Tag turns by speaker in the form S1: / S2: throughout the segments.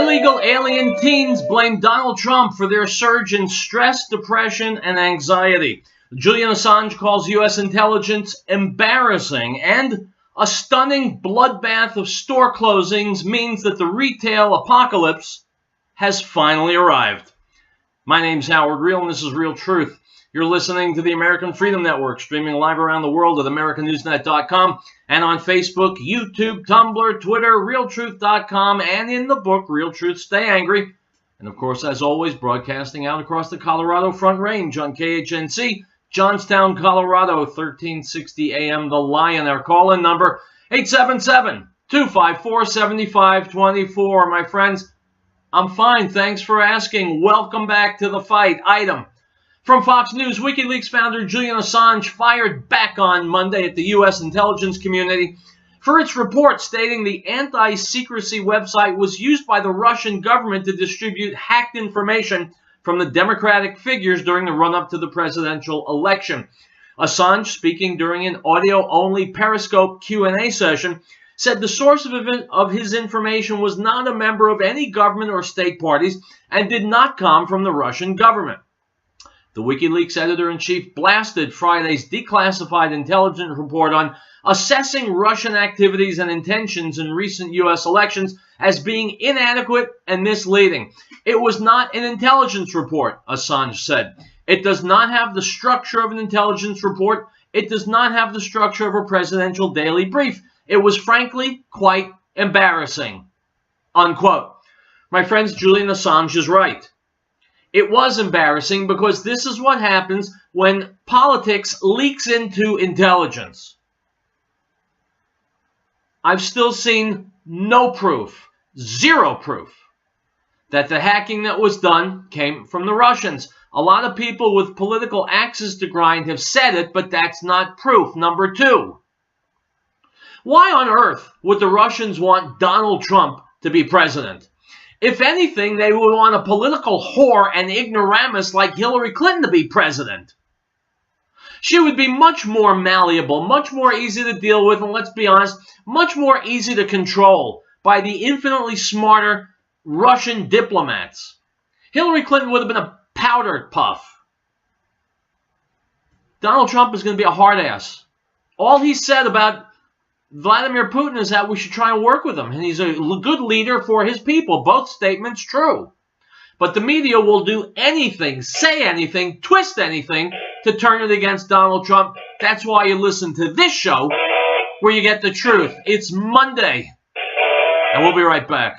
S1: Illegal alien teens blame Donald Trump for their surge in stress, depression, and anxiety. Julian Assange calls U.S. intelligence embarrassing, and a stunning bloodbath of store closings means that the retail apocalypse has finally arrived. My name's Howard Riell, and this is Riell Truth. You're listening to the American Freedom Network, streaming live around the world at AmericanNewsNet.com and on Facebook, YouTube, Tumblr, Twitter, RiellTruth.com, and in the book, Riell Truth, Stay Angry. And of course, as always, broadcasting out across the Colorado Front Range on KHNC, Johnstown, Colorado, 1360 AM, The Lion. Our call-in number, 877-254-7524. My friends, I'm fine. Thanks for asking. Welcome back to the fight. Item. From Fox News, WikiLeaks founder Julian Assange fired back on Monday at the U.S. intelligence community for its report stating the anti-secrecy website was used by the Russian government to distribute hacked information from the Democratic figures during the run-up to the presidential election. Assange, speaking during an audio-only Periscope Q&A session, said the source of his information was not a member of any government or state parties and did not come from the Russian government. The WikiLeaks editor-in-chief blasted Friday's declassified intelligence report on assessing Russian activities and intentions in recent U.S. elections as being inadequate and misleading. It was not an intelligence report, Assange said. It does not have the structure of an intelligence report. It does not have the structure of a presidential daily brief. It was frankly quite embarrassing. Unquote. My friends, Julian Assange is right. It was embarrassing because this is what happens when politics leaks into intelligence. I've still seen no proof, zero proof, that the hacking that was done came from the Russians. A lot of people with political axes to grind have said it, but that's not proof. Number two, why on earth would the Russians want Donald Trump to be president? If anything, they would want a political whore and ignoramus like Hillary Clinton to be president. She would be much more malleable, much more easy to deal with, and let's be honest, much more easy to control by the infinitely smarter Russian diplomats. Hillary Clinton would have been a powder puff. Donald Trump is going to be a hard ass. All he said about Vladimir Putin is that we should try and work with him, and he's a good leader for his people. Both statements true. But the media will do anything, say anything, twist anything to turn it against Donald Trump. That's why you listen to this show where you get the truth. It's Monday, and we'll be right back.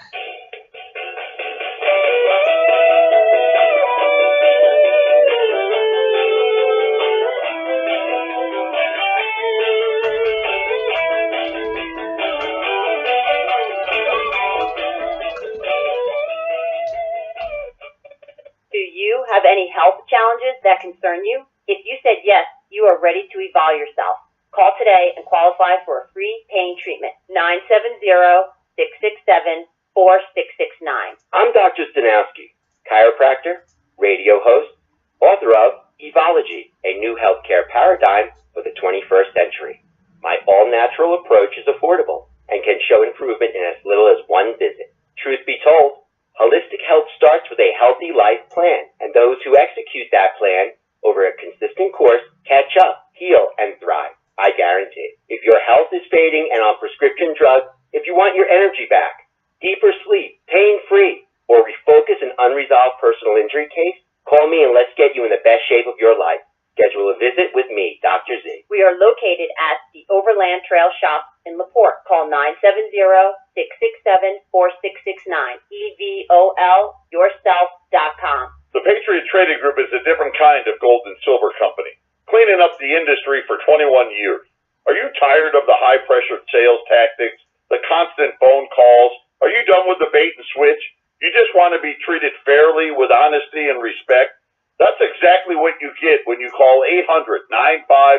S2: Have any health challenges that concern you? If you said yes, you are ready to evolve yourself. Call today and qualify for a free pain treatment. 970-667-4669.
S3: I'm Dr. Stanowski, chiropractor, radio host, author of Evology, a new healthcare paradigm for the 21st century. My all-natural approach is affordable and can show improvement in as little as one visit. Truth be told, holistic health starts with a healthy life plan, and those who execute that plan over a consistent course catch up, heal, and thrive. I guarantee. If your health is fading and on prescription drugs, if you want your energy back, deeper sleep, pain-free, or refocus an unresolved personal injury case, call me and let's get you in the best shape of your life. Schedule a visit with me, Dr. Z.
S2: We are located at the Overland Trail Shop in LaPorte. Call 970-667-4669. EVOLyourself.com.
S4: The Patriot Trading Group is a different kind of gold and silver company, cleaning up the industry for 21 years. Are you tired of the high-pressure sales tactics, the constant phone calls? Are you done with the bait and switch? You just want to be treated fairly with honesty and respect? That's exactly what you get when you call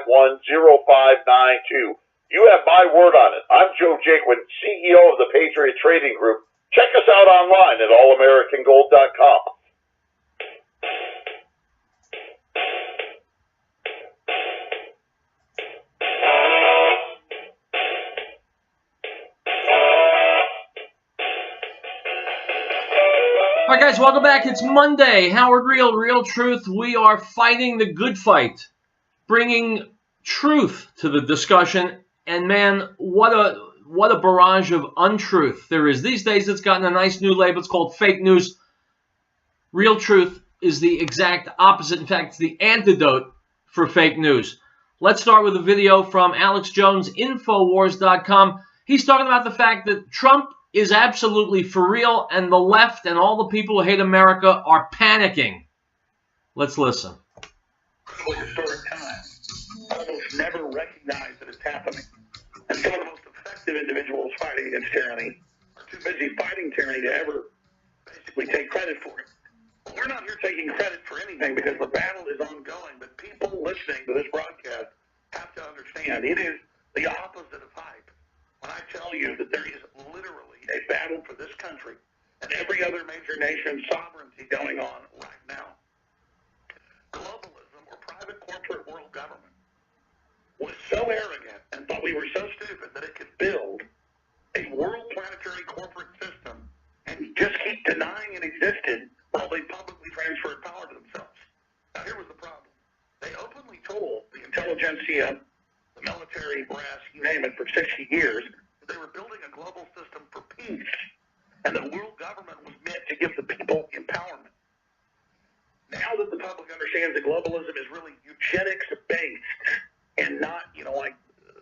S4: 800-951-0592. You have my word on it. I'm Joe Jaquin, CEO of the Patriot Trading Group. Check us out online at allamericangold.com.
S1: All right, guys, welcome back. It's Monday. Howard Riell, Riell Truth. We are fighting the good fight, bringing truth to the discussion. And man, what a barrage of untruth there is these days. It's gotten a nice new label. It's called fake news. Riell Truth is the exact opposite. In fact, it's the antidote for fake news. Let's start with a video from Alex Jones, Infowars.com. He's talking about the fact that Trump is absolutely for real, and the left and all the people who hate America are panicking. Let's listen.
S5: Historic time. Almost never recognize that it's happening. And some of the most effective individuals fighting against tyranny are too busy fighting tyranny to ever basically take credit for it. But we're not here taking credit for anything because the battle is ongoing. But people listening to this broadcast have to understand it is the opposite of hype. When I tell you that there is literally a battle for this country and every other major nation's sovereignty going on right now. Globalism, or private corporate world government, was so arrogant and thought we were so stupid that it could build a world planetary corporate system and just keep denying it existed while they publicly transferred power to themselves. Now, here was the problem. They openly told the intelligentsia, the military brass, you name it, for 60 years, that they were building a global system for peace, and that world government was meant to give the people empowerment. Now that the public understands that globalism is really eugenics-based and not, like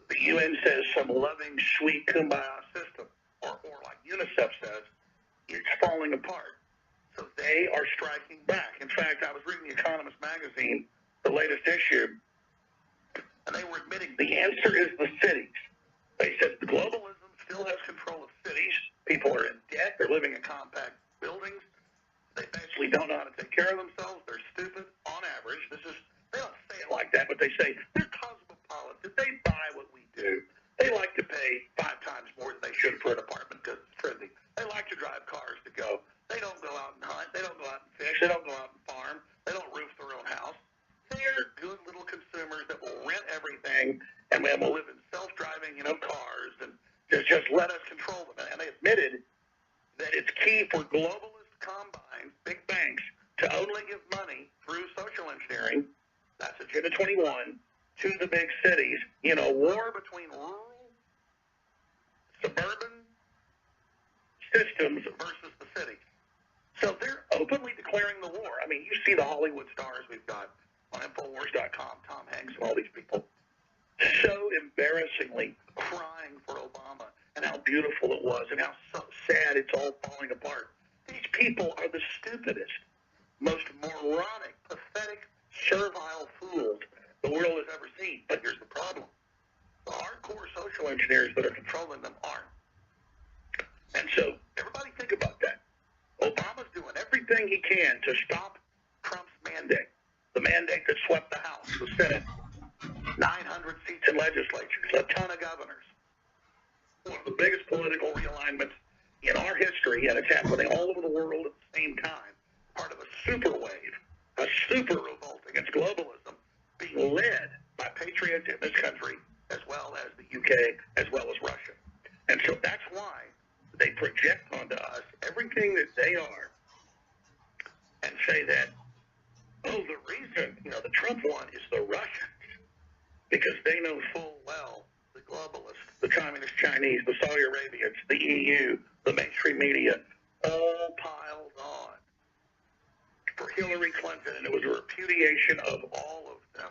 S5: the UN says, some loving, sweet kumbaya system, or like UNICEF says, it's falling apart. So they are striking back. In fact, I was reading The Economist magazine, the latest issue, and they were admitting the answer is the cities. They said globalism still has control of cities. People are in debt. They're living in compact buildings. They basically don't know how to take care of themselves. They're stupid on average. They don't say it like that, but they say they're cosmopolitan. They buy what we do. They like to pay 5 times more than they should for an apartment because it's trendy. They like to drive cars to go. They don't go out and hunt. They don't go out and fish. They don't go out and farm. They don't roof their own house. They're good little consumers that will rent everything and will live in self-driving, cars and just let us control them. And they admitted that it's key for globalist combines, big banks, to only give money through social engineering, that's Agenda 21, to the big cities in a war between rural, suburban systems versus the cities. So they're openly declaring the war. I mean, you see the Hollywood stars we've got on Infowars.com, Tom Hanks and all these people, so embarrassingly crying for Obama and how beautiful it was and how so sad it's all falling apart. These people are the stupidest, most moronic, pathetic, servile fools the world has ever seen. But here's the problem. The hardcore social engineers that are controlling them aren't. And so everybody think about that. Obama's doing everything he can to stop Trump's mandate, the mandate that swept the House, the Senate, 900 seats in legislatures, a ton of governors. One of the biggest political realignments in our history, and it's happening all over the world at the same time, part of a super wave, a super revolt against globalism being led by patriots in this country as well as the UK, as well as Russia. And so that's why they project onto us everything that they are and say that, the reason, the Trump one is the Russians, because they know full well the globalists, the communist Chinese, the Saudi Arabians, the EU, the mainstream media, all piled on for Hillary Clinton, and it was a repudiation of all of them.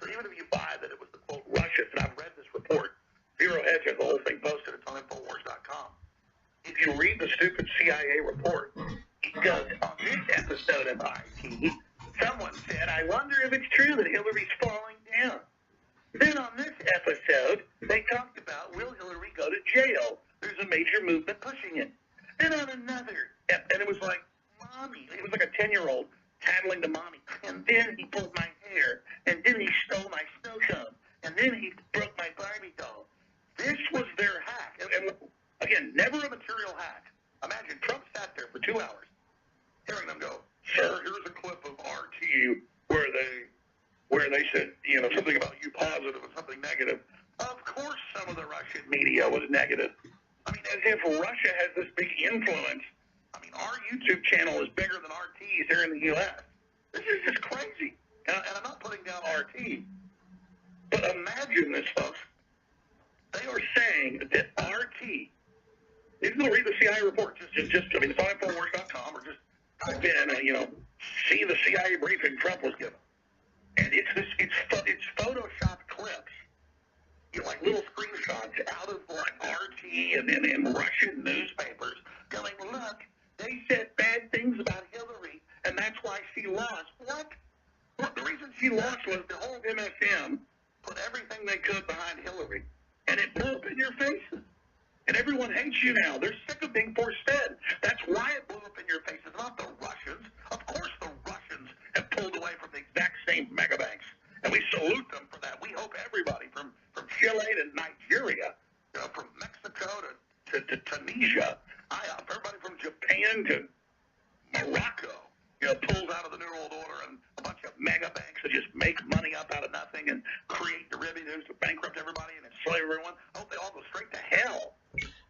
S5: So even if you buy that it was the, quote, Russians, and I've read this report, Zero Hedge has the whole thing posted, it's on Infowars.com. If you read the stupid CIA report, it goes, on this episode of IT, someone said, I wonder if it's true that Hillary's falling down. Then on this episode, they talked about, will Hillary go to jail? There's a major movement pushing it. Then on another, and it was like, Mommy, it was like a 10-year-old tattling to Mommy. And then he pulled my hair, and then he stole my snow cone, and then he broke my Barbie doll. This was their hack. And again, never a material hack. Imagine Trump sat there for 2 hours, hearing them go, sir, here's a clip of RT where they said, something about you positive and something negative. Of course some of the Russian media was negative. I mean, as if Russia has this big influence. I mean, our YouTube channel is bigger than RT's here in the U.S. This is just crazy. And I'm not putting down RT. But imagine this, folks. They are saying that RT, you can go read the CIA report. Just I mean, it's on Infowars.com, or just type in, see the CIA briefing Trump was given. And it's photoshopped clips, like little screenshots out of like RT and then in Russian newspapers going, look, they said bad things about Hillary, and that's why she lost. What? Well, the reason she lost was the whole MSM put everything they could behind Hillary, and it blew up in your faces. And everyone hates you now. They're sick of being force-fed. That's why it blew up in your faces, not the Russians. Of course the Russians have pulled away from the exact same mega banks, and we salute them for that. We hope everybody from Chile to Nigeria, from Mexico to Tunisia, everybody from Japan to Morocco, pulls out of the New World Order and a bunch of mega banks that just make money up out of nothing and create derivatives to bankrupt everybody and enslave everyone. I hope they all go straight to hell.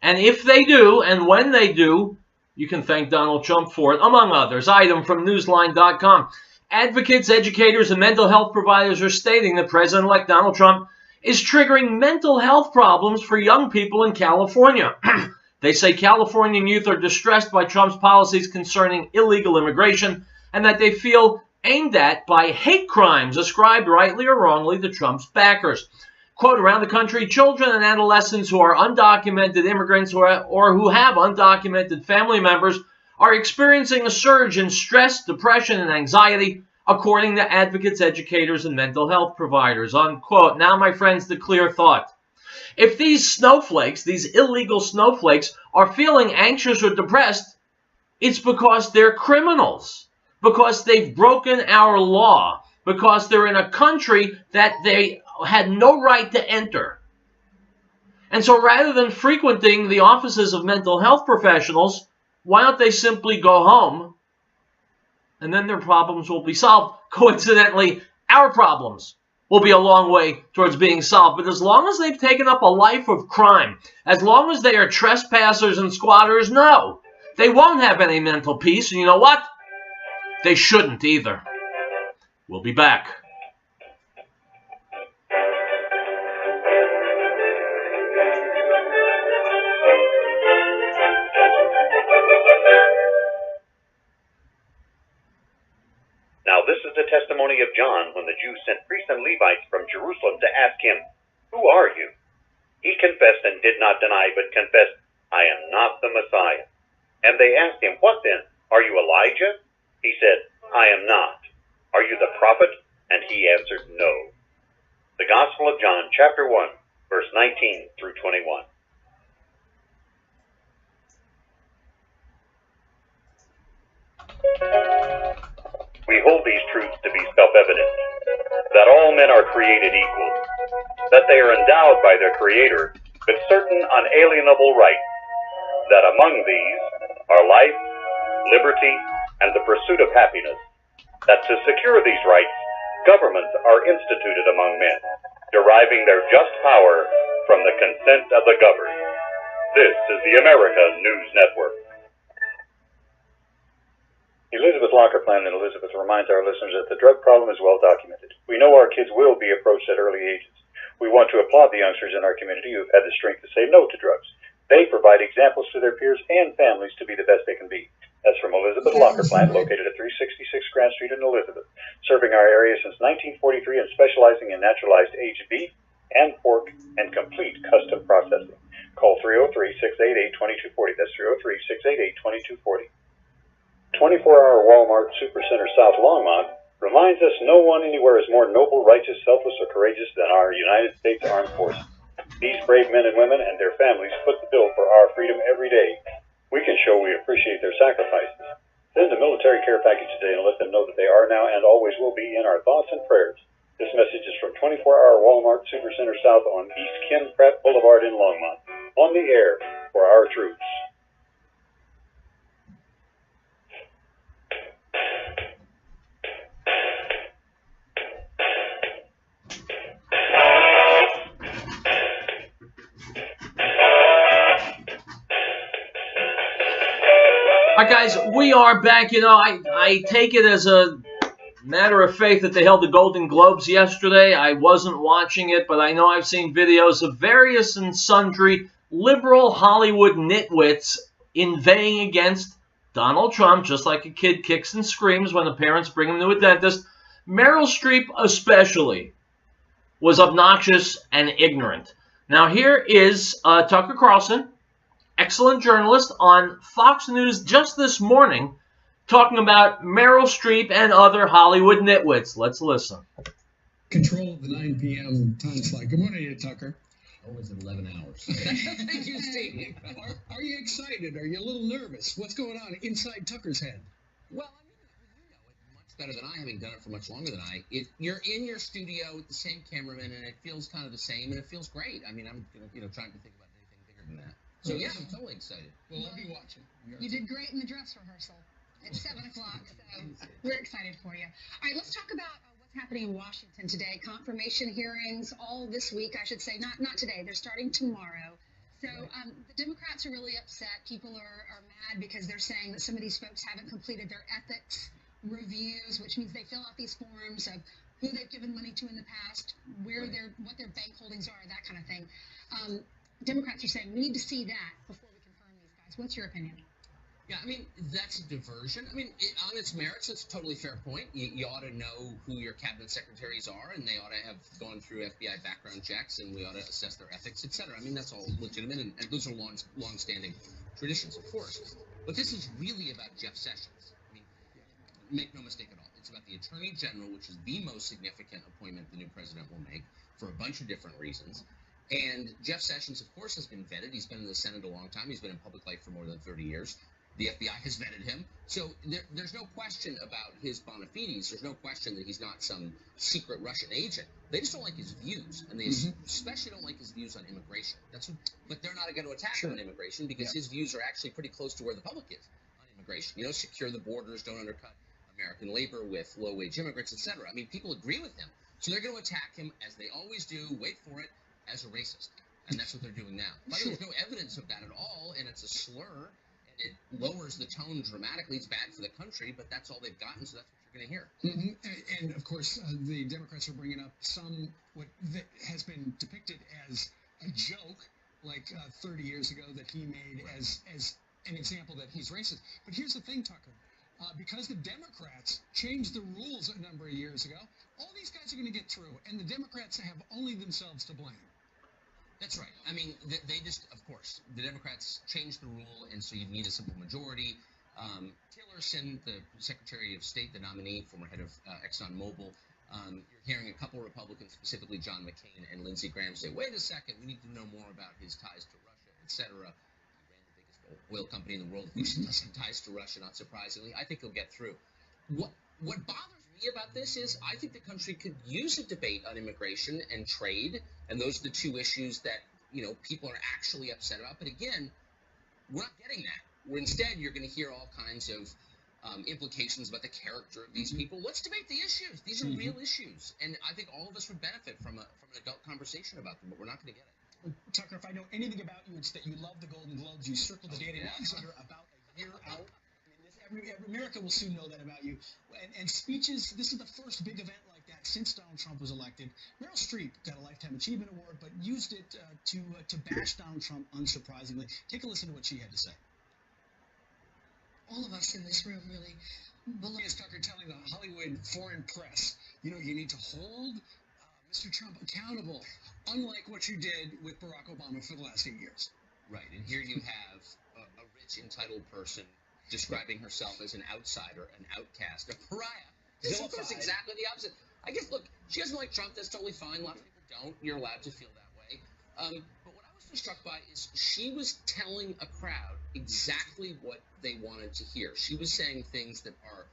S1: And if they do, and when they do, you can thank Donald Trump for it, among others. Item from Newsline.com. Advocates, educators, and mental health providers are stating that President-elect Donald Trump is triggering mental health problems for young people in California. They say Californian youth are distressed by Trump's policies concerning illegal immigration and that they feel aimed at by hate crimes ascribed rightly or wrongly to Trump's backers. Quote, around the country, children and adolescents who are undocumented immigrants or who have undocumented family members are experiencing a surge in stress, depression, and anxiety, according to advocates, educators, and mental health providers, unquote. Now, my friends, the clear thought. If these snowflakes, these illegal snowflakes, are feeling anxious or depressed, it's because they're criminals, because they've broken our law, because they're in a country that they had no right to enter. And so rather than frequenting the offices of mental health professionals, why don't they simply go home and then their problems will be solved? Coincidentally, our problems will be a long way towards being solved. But as long as they've taken up a life of crime, as long as they are trespassers and squatters, no, they won't have any mental peace. And you know what? They shouldn't either. We'll be back.
S3: Now this is the testimony of John when the Jews sent priests and Levites from Jerusalem to ask him, "Who are you?" He confessed and did not deny, but confessed, "I am not the Messiah." And they asked him, "What then? Are you Elijah?" He said, "I am not." "Are you the prophet?" And he answered, "No." The Gospel of John, chapter 1, verse 19 through 21. We hold these truths to be self-evident, that all men are created equal, that they are endowed by their Creator with certain unalienable rights, that among these are life, liberty, and the pursuit of happiness, that to secure these rights, governments are instituted among men, deriving their just power from the consent of the governed. This is the America News Network.
S6: Elizabeth Locker Plan and Elizabeth reminds our listeners that the drug problem is well documented. We know our kids will be approached at early ages. We want to applaud the youngsters in our community who have had the strength to say no to drugs. They provide examples to their peers and families to be the best they can be. That's from Elizabeth Locker Plan, located at 366 Grand Street in Elizabeth, serving our area since 1943 and specializing in naturalized aged beef and pork and complete custom processing. Call 303-688-2240. That's 303-688-2240. 24-hour Walmart Supercenter South Longmont reminds us no one anywhere is more noble, righteous, selfless, or courageous than our United States Armed Forces. These brave men and women and their families foot the bill for our freedom every day. We can show we appreciate their sacrifices. Send a military care package today and let them know that they are now and always will be in our thoughts and prayers. This message is from 24-hour Walmart Supercenter South on East Ken Pratt Boulevard in Longmont. On the air for our troops.
S1: I right, guys, we are back. You know, I take it as a matter of faith that they held the Golden Globes yesterday. I wasn't watching it, but I know I've seen videos of various and sundry liberal Hollywood nitwits inveighing against Donald Trump, just like a kid kicks and screams when the parents bring him to a dentist. Meryl Streep especially was obnoxious and ignorant. Now here is Tucker Carlson, excellent journalist, on Fox News just this morning, talking about Meryl Streep and other Hollywood nitwits. Let's listen.
S7: Control of the 9 p.m. time slot. Good morning to you, Tucker.
S8: Always at 11 hours.
S7: Thank you, Steve. Are you excited? Are you a little nervous? What's going on inside Tucker's head?
S8: Well, I mean, you know it much better than I, having done it for much longer than I. You're in your studio with the same cameraman, and it feels kind of the same, and it feels great. I mean, I'm trying to think about anything bigger than that. So yeah, I'm totally excited.
S7: Well, I'll be watching.
S9: You did great in the dress rehearsal. It's 7 o'clock, so we're excited for you. All right, let's talk about what's happening in Washington today. Confirmation hearings all this week, I should say. Not today. They're starting tomorrow. So the Democrats are really upset. People are mad because they're saying that some of these folks haven't completed their ethics reviews, which means they fill out these forms of who they've given money to in the past, what their bank holdings are, that kind of thing. Democrats are saying we need to see that before we confirm these guys. What's your opinion?
S8: Yeah, I mean, that's a diversion. I mean, on its merits, it's a totally fair point. You ought to know who your cabinet secretaries are, and they ought to have gone through FBI background checks, and we ought to assess their ethics, etc. I mean, that's all legitimate, and those are long-standing traditions, of course. But this is really about Jeff Sessions. I mean, make no mistake at all. It's about the Attorney General, which is the most significant appointment the new president will make for a bunch of different reasons. And Jeff Sessions, of course, has been vetted. He's been in the Senate a long time. He's been in public life for more than 30 years. The FBI has vetted him. So there's no question about his bona fides. There's no question that he's not some secret Russian agent. They just don't like his views, and they especially don't like his views on immigration. But they're not going to attack him on immigration because his views are actually pretty close to where the public is on immigration. You know, secure the borders, don't undercut American labor with low-wage immigrants, etc. I mean, people agree with him. So they're going to attack him, as they always do, wait for it, as a racist. And that's what they're doing now. But there's no evidence of that at all, and it's a slur. It lowers the tone dramatically. It's bad for the country, but that's all they've gotten, so that's what you're going to hear.
S7: And of course, the Democrats are bringing up what has been depicted as a joke, like 30 years ago, that he made as an example that he's racist. But here's the thing, Tucker. Because the Democrats changed the rules a number of years ago, all these guys are going to get through, and the Democrats have only themselves to blame.
S8: That's right. I mean, they just, of course, the Democrats changed the rule, and so you need a simple majority. Tillerson, the Secretary of State, the nominee, former head of ExxonMobil, you're hearing a couple of Republicans, specifically John McCain and Lindsey Graham, say, wait a second, we need to know more about his ties to Russia, etc. He ran the biggest oil company in the world, which has ties to Russia, not surprisingly. I think he'll get through. What bothers me about this is I think the country could use a debate on immigration and trade, and those are the two issues that, you know, people are actually upset about. But again, we're not getting that. Instead, you're going to hear all kinds of implications about the character of these people. Let's debate the issues. These are real issues, and I think all of us would benefit from an adult conversation about them, but we're not going to get it.
S7: Tucker, if I know anything about you, it's that you love the Golden Globes. You circled the dating you're about a year out. America will soon know that about you. And speeches, this is the first big event like that since Donald Trump was elected. Meryl Streep got a Lifetime Achievement Award, but used it to bash Donald Trump, unsurprisingly. Take a listen to what she had to say.
S9: All of us in this room really believe.
S7: Yes, Tucker, telling the Hollywood foreign press, you know, you need to hold Mr. Trump accountable, unlike what you did with Barack Obama for the last 8 years.
S8: Right, and here you have a rich, entitled person describing herself as an outsider, an outcast, a pariah. This is, of course, exactly the opposite. I guess, look, she doesn't like Trump. That's totally fine. A lot of people don't. You're allowed to feel that way. But what I was so struck by is she was telling a crowd exactly what they wanted to hear. She was saying things that are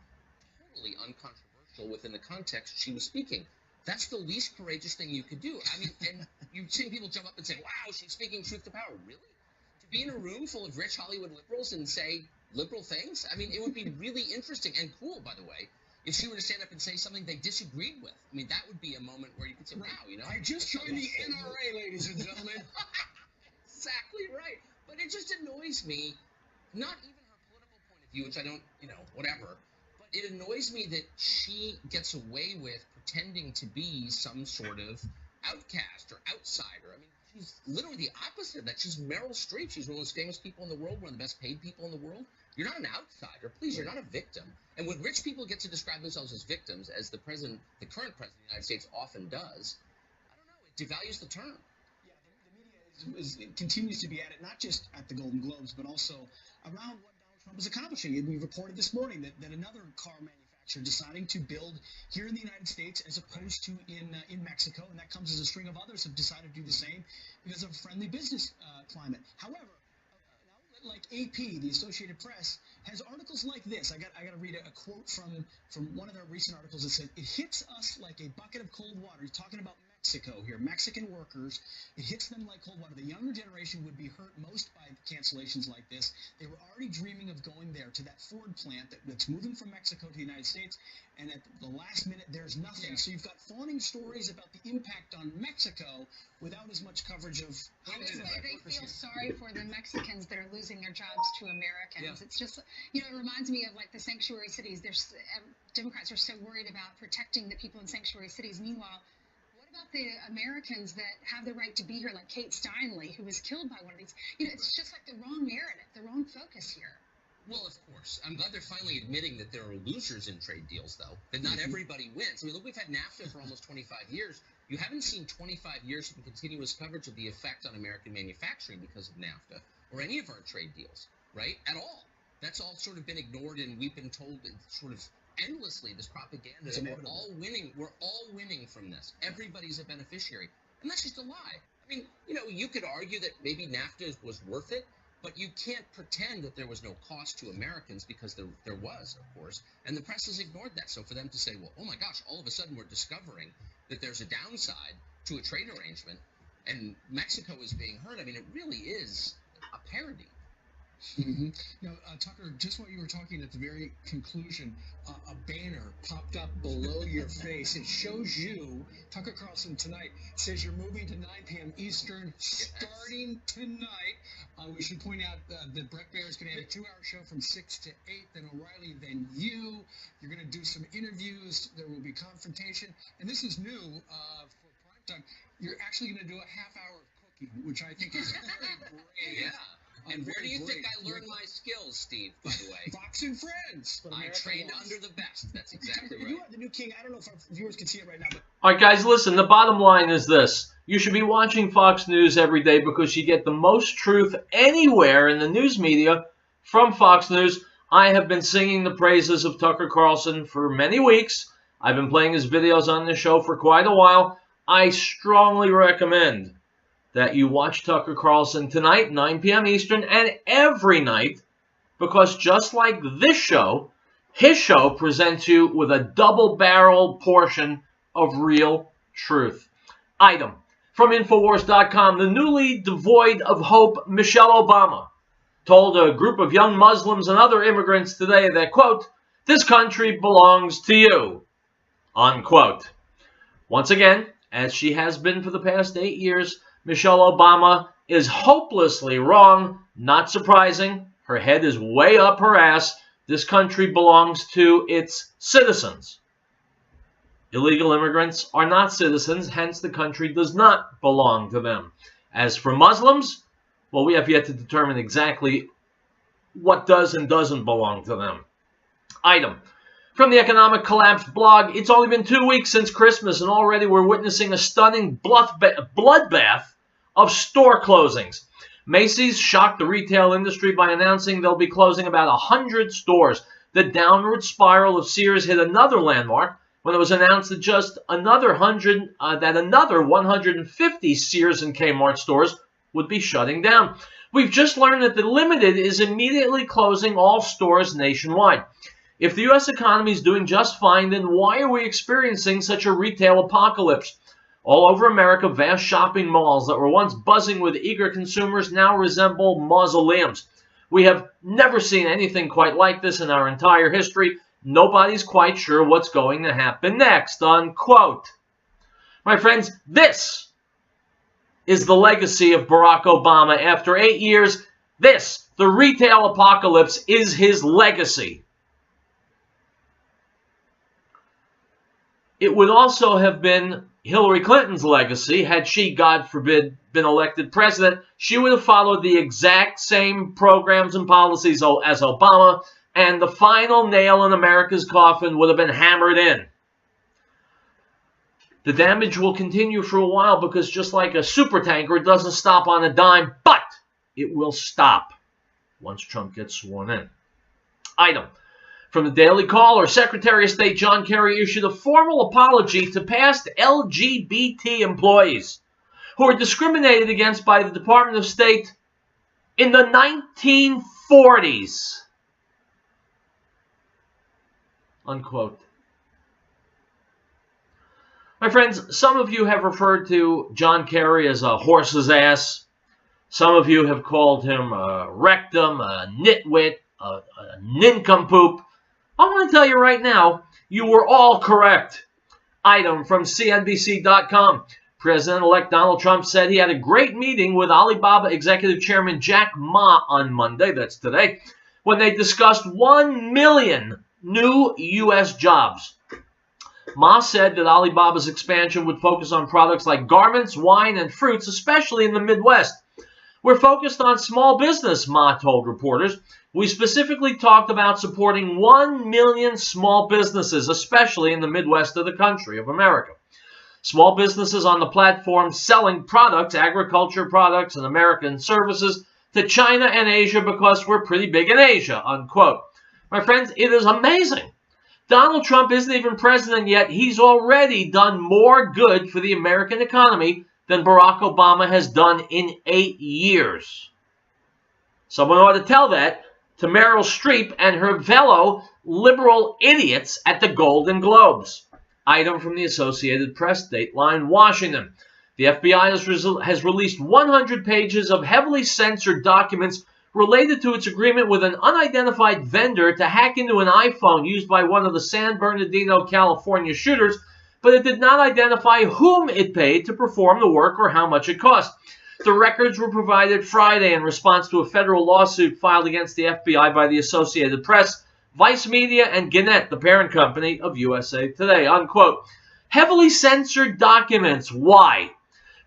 S8: totally uncontroversial within the context she was speaking. That's the least courageous thing you could do. I mean, and you've seen people jump up and say, wow, she's speaking truth to power. Really? To be in a room full of rich Hollywood liberals and say liberal things? I mean, it would be really interesting and cool, by the way, if she were to stand up and say something they disagreed with. I mean, that would be a moment where you could say, wow, you know.
S7: I just joined the NRA, ladies and gentlemen.
S8: Exactly right. But it just annoys me, not even her political point of you, which I don't, whatever. But it annoys me that she gets away with pretending to be some sort of outcast or outsider. I mean, she's literally the opposite of that. She's Meryl Streep. She's one of the most famous people in the world, one of the best paid people in the world. You're not an outsider. Please, you're not a victim. And when rich people get to describe themselves as victims, as the current president of the United States often does, I don't know, it devalues the term.
S7: Yeah, the media continues to be at it, not just at the Golden Globes, but also around what Donald Trump is accomplishing. And we reported this morning that another car manufacturer deciding to build here in the United States as opposed to in Mexico, and that comes as a string of others have decided to do the same because of a friendly business climate. However, like AP, the Associated Press, has articles like this. I got to read a quote from one of their recent articles that said, "It hits us like a bucket of cold water." He's talking about Mexico here, Mexican workers. It hits them like cold water. The younger generation would be hurt most by cancellations like this. They were already dreaming of going there to that Ford plant that's moving from Mexico to the United States, and at the last minute, there's nothing. So you've got fawning stories about the impact on Mexico without as much coverage of how
S9: they feel sorry for the Mexicans that are losing their jobs to Americans. It's just, it reminds me of like the sanctuary cities. Democrats are so worried about protecting the people in sanctuary cities. Meanwhile, what about the Americans that have the right to be here, like Kate Steinle, who was killed by one of these? It's just like the wrong narrative, the wrong focus here.
S8: Well, of course. I'm glad they're finally admitting that there are losers in trade deals, though, that not everybody wins. I mean, look, we've had NAFTA for almost 25 years. You haven't seen 25 years of continuous coverage of the effect on American manufacturing because of NAFTA or any of our trade deals, right? At all. That's all sort of been ignored, and we've been told sort of endlessly this propaganda that we're all winning. We're all winning from this. Everybody's a beneficiary. And that's just a lie. I mean, you could argue that maybe NAFTA was worth it, but you can't pretend that there was no cost to Americans, because there was, of course, and the press has ignored that. So for them to say, well, oh my gosh, all of a sudden we're discovering that there's a downside to a trade arrangement and Mexico is being hurt, I mean, it really is a parody.
S7: Now, Tucker, just what you were talking at the very conclusion, a banner popped up below your face. It shows you, Tucker Carlson tonight, says you're moving to 9 p.m. Eastern starting tonight. We should point out that Brett Baer is going to have a 2-hour show from 6 to 8, then O'Reilly, then you. You're going to do some interviews. There will be confrontation. And this is new for primetime. You're actually going to do a half-hour of cooking, which I think is very brave.
S8: Yeah. And where do you think I learned my skills, Steve, by the way?
S7: Fox and Friends.
S8: I trained under the best. That's exactly right.
S7: You are the new king. I don't know if our viewers can see it right now. But
S1: all right, guys, listen. The bottom line is this. You should be watching Fox News every day because you get the most truth anywhere in the news media from Fox News. I have been singing the praises of Tucker Carlson for many weeks. I've been playing his videos on this show for quite a while. I strongly recommend that you watch Tucker Carlson tonight, 9 p.m. Eastern, and every night, because just like this show, his show presents you with a double-barrel portion of real truth. Item from Infowars.com, the newly devoid of hope Michelle Obama told a group of young Muslims and other immigrants today that, quote, "This country belongs to you," unquote. Once again, as she has been for the past 8 years, Michelle Obama is hopelessly wrong. Not surprising. Her head is way up her ass. This country belongs to its citizens. Illegal immigrants are not citizens, hence the country does not belong to them. As for Muslims, well, we have yet to determine exactly what does and doesn't belong to them. Item from the Economic Collapse blog, it's only been 2 weeks since Christmas, and already we're witnessing a stunning bloodbath of store closings. Macy's shocked the retail industry by announcing they'll be closing about 100 stores. The downward spiral of Sears hit another landmark when it was announced that just another 150 Sears and Kmart stores would be shutting down. We've just learned that the Limited is immediately closing all stores nationwide. If the U.S. economy is doing just fine, then why are we experiencing such a retail apocalypse? All over America, vast shopping malls that were once buzzing with eager consumers now resemble mausoleums. We have never seen anything quite like this in our entire history. Nobody's quite sure what's going to happen next, unquote. My friends, this is the legacy of Barack Obama. After 8 years, this The retail apocalypse is his legacy. It would also have been Hillary Clinton's legacy had she, God forbid, been elected president. She would have followed the exact same programs and policies as Obama, and the final nail in America's coffin would have been hammered in. The damage will continue for a while because just like a supertanker, it doesn't stop on a dime, but it will stop once Trump gets sworn in. Item. From the Daily Caller, Secretary of State John Kerry issued a formal apology to past LGBT employees who were discriminated against by the Department of State in the 1940s. Unquote. My friends, some of you have referred to John Kerry as a horse's ass. Some of you have called him a rectum, a nitwit, a nincompoop. I want to tell you right now, you were all correct. Item from CNBC.com. President-elect Donald Trump said he had a great meeting with Alibaba Executive Chairman Jack Ma on Monday, that's today, when they discussed 1 million new U.S. jobs. Ma said that Alibaba's expansion would focus on products like garments, wine, and fruits, especially in the Midwest. We're focused on small business, Ma told reporters. We specifically talked about supporting 1 million small businesses, especially in the Midwest of the country of America. Small businesses on the platform selling products, agriculture products, and American services to China and Asia because we're pretty big in Asia, unquote. My friends, it is amazing. Donald Trump isn't even president yet. He's already done more good for the American economy than Barack Obama has done in 8 years. Someone ought to tell that to Meryl Streep and her fellow liberal idiots at the Golden Globes. Item from the Associated Press, Dateline, Washington. The FBI has released 100 pages of heavily censored documents related to its agreement with an unidentified vendor to hack into an iPhone used by one of the San Bernardino, California shooters, but it did not identify whom it paid to perform the work or how much it cost. The records were provided Friday in response to a federal lawsuit filed against the FBI by the Associated Press, Vice Media, and Gannett, the parent company of USA Today, unquote. Heavily censored documents. Why?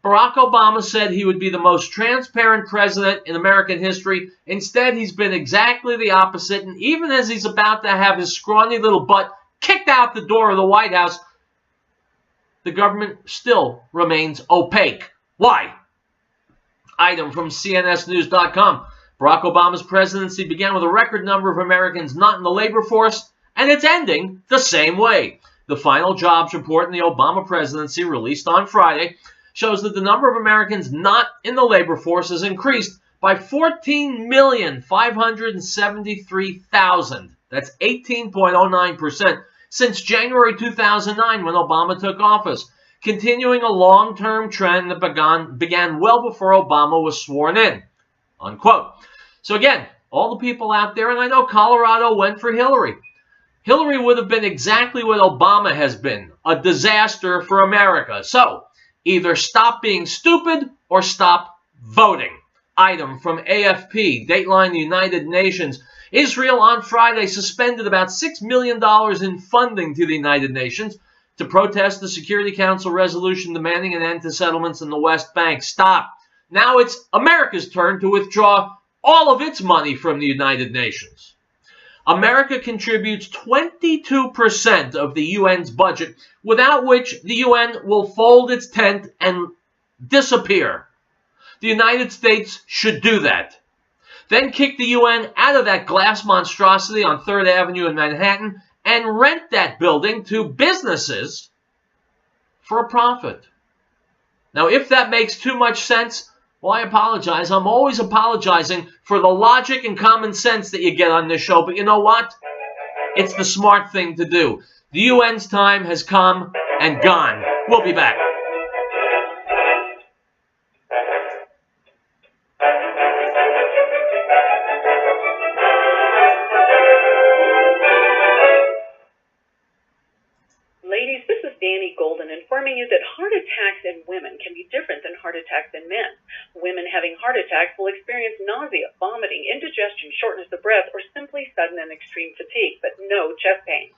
S1: Barack Obama said he would be the most transparent president in American history. Instead, he's been exactly the opposite, and even as he's about to have his scrawny little butt kicked out the door of the White House, the government still remains opaque. Why? Item from CNSNews.com. Barack Obama's presidency began with a record number of Americans not in the labor force, and it's ending the same way. The final jobs report in the Obama presidency, released on Friday, shows that the number of Americans not in the labor force has increased by 14,573,000. That's 18.09% since January 2009 when Obama took office, continuing a long-term trend that began well before Obama was sworn in, unquote. So again, all the people out there, and I know Colorado went for Hillary. Hillary would have been exactly what Obama has been, a disaster for America. So either stop being stupid or stop voting. Item from AFP, Dateline, the United Nations. Israel on Friday suspended about $6 million in funding to the United Nations to protest the Security Council resolution demanding an end to settlements in the West Bank. Stop. Now it's America's turn to withdraw all of its money from the United Nations. America contributes 22% of the UN's budget, without which the UN will fold its tent and disappear. The United States should do that. Then kick the UN out of that glass monstrosity on 3rd Avenue in Manhattan and rent that building to businesses for a profit. Now, if that makes too much sense, well, I apologize. I'm always apologizing for the logic and common sense that you get on this show. But you know what? It's the smart thing to do. The UN's time has come and gone. We'll be back.
S10: informing you that heart attacks in women can be different than heart attacks in men. Women having heart attacks will experience nausea, vomiting, indigestion, shortness of breath, or simply sudden and extreme fatigue, but no chest pain.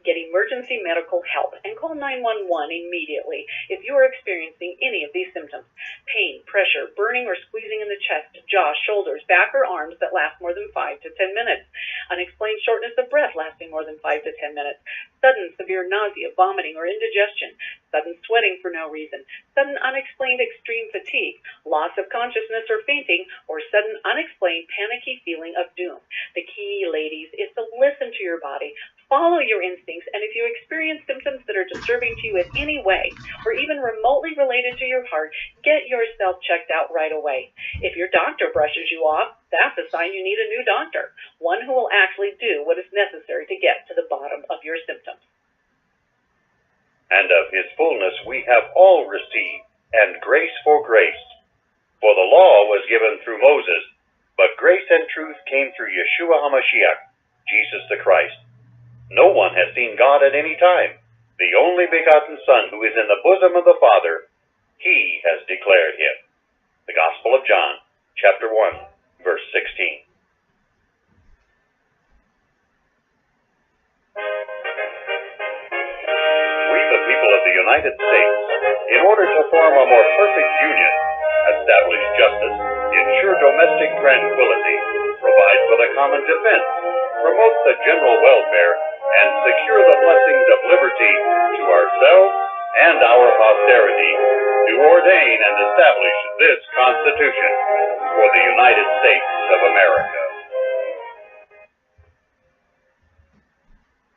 S10: Get emergency medical help and call 911 immediately if you are experiencing any of these symptoms. Pain, pressure, burning or squeezing in the chest, jaw, shoulders, back, or arms that last more than 5 to 10 minutes. Unexplained shortness of breath lasting more than 5 to 10 minutes. Sudden severe nausea, vomiting, or indigestion. Sudden sweating for no reason. Sudden unexplained extreme fatigue. Loss of consciousness or fainting, or sudden unexplained panicky feeling of doom. The key, ladies, is to listen to your body. Follow your instincts, and if you experience symptoms that are disturbing to you in any way, or even remotely related to your heart, get yourself checked out right away. If your doctor brushes you off, that's a sign you need a new doctor, one who will actually do what is necessary to get to the bottom of your symptoms.
S6: And of his fullness we have all received, and grace for grace. For the law was given through Moses, but grace and truth came through Yeshua HaMashiach, Jesus the Christ. No one has seen God at any time. The only begotten Son, who is in the bosom of the Father, he has declared him. The Gospel of John, chapter 1, verse 16. We, the people of the United States, in order to form a more perfect union, establish justice, ensure domestic tranquility, provide for the common defense, promote the general welfare, and secure the blessings of liberty to ourselves and our posterity, do ordain and establish this Constitution for the United States of America.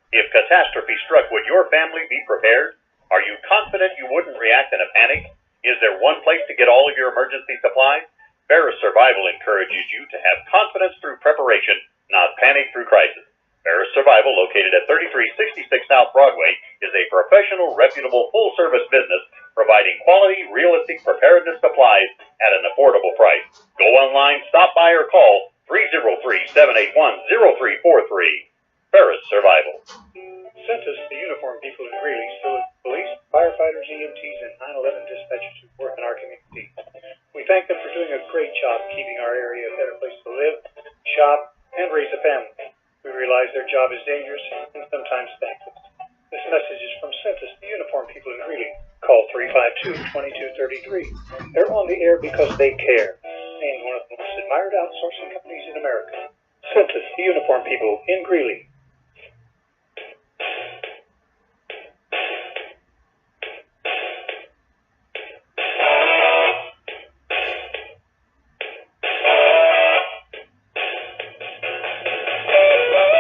S6: If catastrophe struck, would your family be prepared? Are you confident you wouldn't react in a panic? Is there one place to get all of your emergency supplies? Ferris Survival encourages you to have confidence through preparation, not panic through crisis. Ferris Survival, located at 3366 South Broadway, is a professional, reputable, full-service business providing quality, realistic preparedness supplies at an affordable price. Go online, stop by, or call 303-781-0343. Ferris Survival.
S11: Census, the uniformed people in Greeley, still police, firefighters, EMTs, and 911 dispatchers who work in our community. We thank them for doing a great job keeping our area a better place to live, shop, and raise a family. We realize their job is dangerous and sometimes thankless. This message is from Census, the uniformed people in Greeley. Call 352-2233. They're on the air because they care. Named one of the most admired outsourcing companies in America. Census, the uniformed people in Greeley.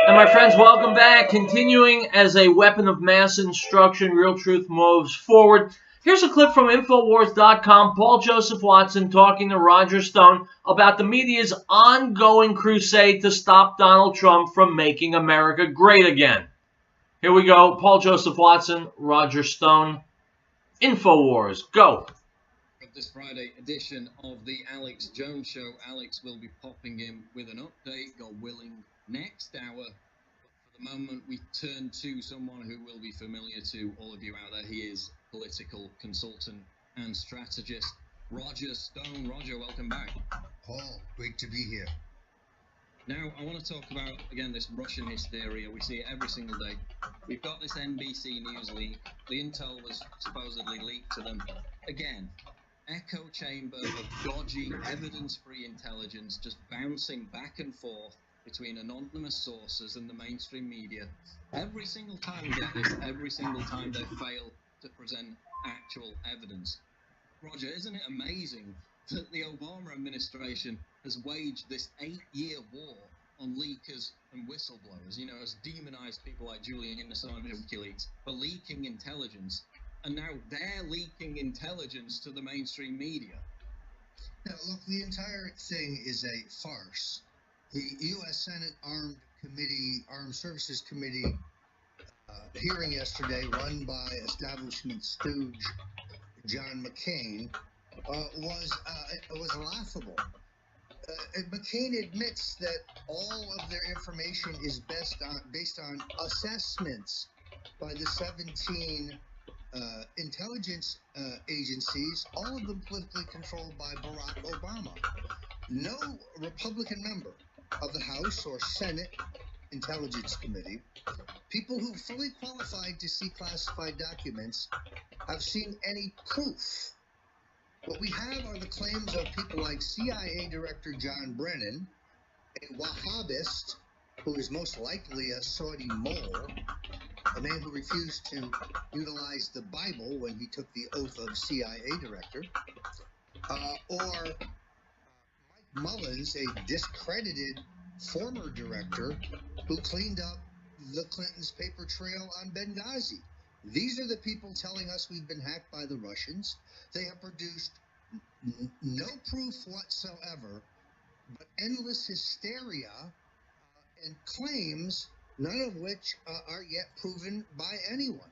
S1: And my friends, welcome back. Continuing as a weapon of mass instruction, Riell Truth moves forward. Here's a clip from Infowars.com. Paul Joseph Watson talking to Roger Stone about the media's ongoing crusade to stop Donald Trump from making America great again. Here we go. Paul Joseph Watson, Roger Stone, Infowars. Go.
S12: This Friday edition of the Alex Jones Show. Alex will be popping in with an update, God willing, next hour. But for the moment, we turn to someone who will be familiar to all of you out there. He is political consultant and strategist, Roger Stone. Roger, welcome back.
S13: Paul, great to be here.
S12: Now, I want to talk about, again, this Russian hysteria. We see it every single day. We've got this NBC News leak. The intel was supposedly leaked to them. Again, echo chamber of dodgy, evidence-free intelligence just bouncing back and forth between anonymous sources and the mainstream media. Every single time, get this, every single time they fail to present actual evidence. Roger, isn't it amazing that the Obama administration has waged this 8-year war on leakers and whistleblowers, you know, has demonized people like Julian Assange and WikiLeaks for leaking intelligence, and now they're leaking intelligence to the mainstream media?
S13: Now, look, the entire thing is a farce. The U.S. Senate Armed Services Committee hearing yesterday, run by establishment stooge John McCain, was laughable. McCain admits that all of their information is based on assessments by the 17 intelligence agencies, all of them politically controlled by Barack Obama. No Republican member of the House or Senate Intelligence Committee, people who fully qualified to see classified documents, have seen any proof. What we have are the claims of people like CIA Director John Brennan, a Wahhabist who is most likely a Saudi mole, a man who refused to utilize the Bible when he took the oath of CIA director, or Mike Mullins, a discredited former director who cleaned up the Clintons' paper trail on Benghazi. These are the people telling us we've been hacked by the Russians. They have produced no proof whatsoever, but endless hysteria and claims, none of which are yet proven by anyone.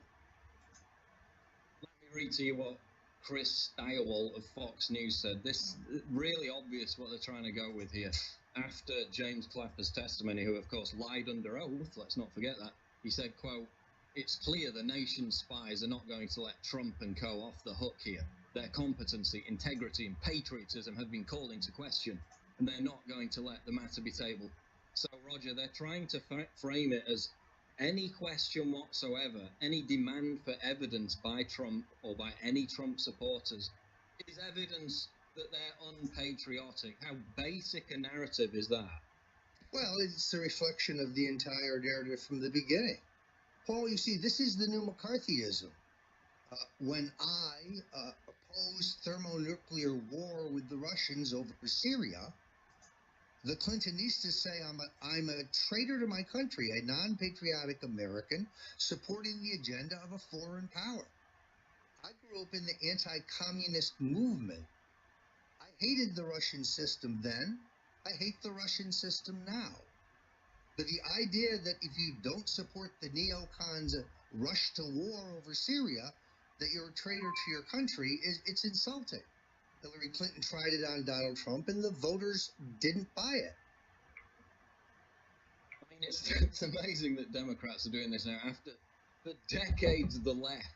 S12: Let me read to you what Chris Steyerwalt of Fox News said. This is really obvious what they're trying to go with here. After James Clapper's testimony, who of course lied under oath, let's not forget that, he said, quote, "It's clear the nation's spies are not going to let Trump and co. off the hook here. Their competency, integrity and patriotism have been called into question, and they're not going to let the matter be tabled." So, Roger, they're trying to frame it as any question whatsoever, any demand for evidence by Trump or by any Trump supporters is evidence that they're unpatriotic. How basic a narrative is that?
S13: Well, it's a reflection of the entire narrative from the beginning. Paul, you see, this is the new McCarthyism. When I opposed thermonuclear war with the Russians over Syria, the Clintonistas say I'm a traitor to my country, a non-patriotic American supporting the agenda of a foreign power. I grew up in the anti-communist movement. I hated the Russian system then. I hate the Russian system now. But the idea that if you don't support the neocons' rush to war over Syria, that you're a traitor to your country, it's insulting. Hillary Clinton tried it on Donald Trump, and the voters didn't buy it.
S12: I mean, it's amazing that Democrats are doing this now. After for decades, the left,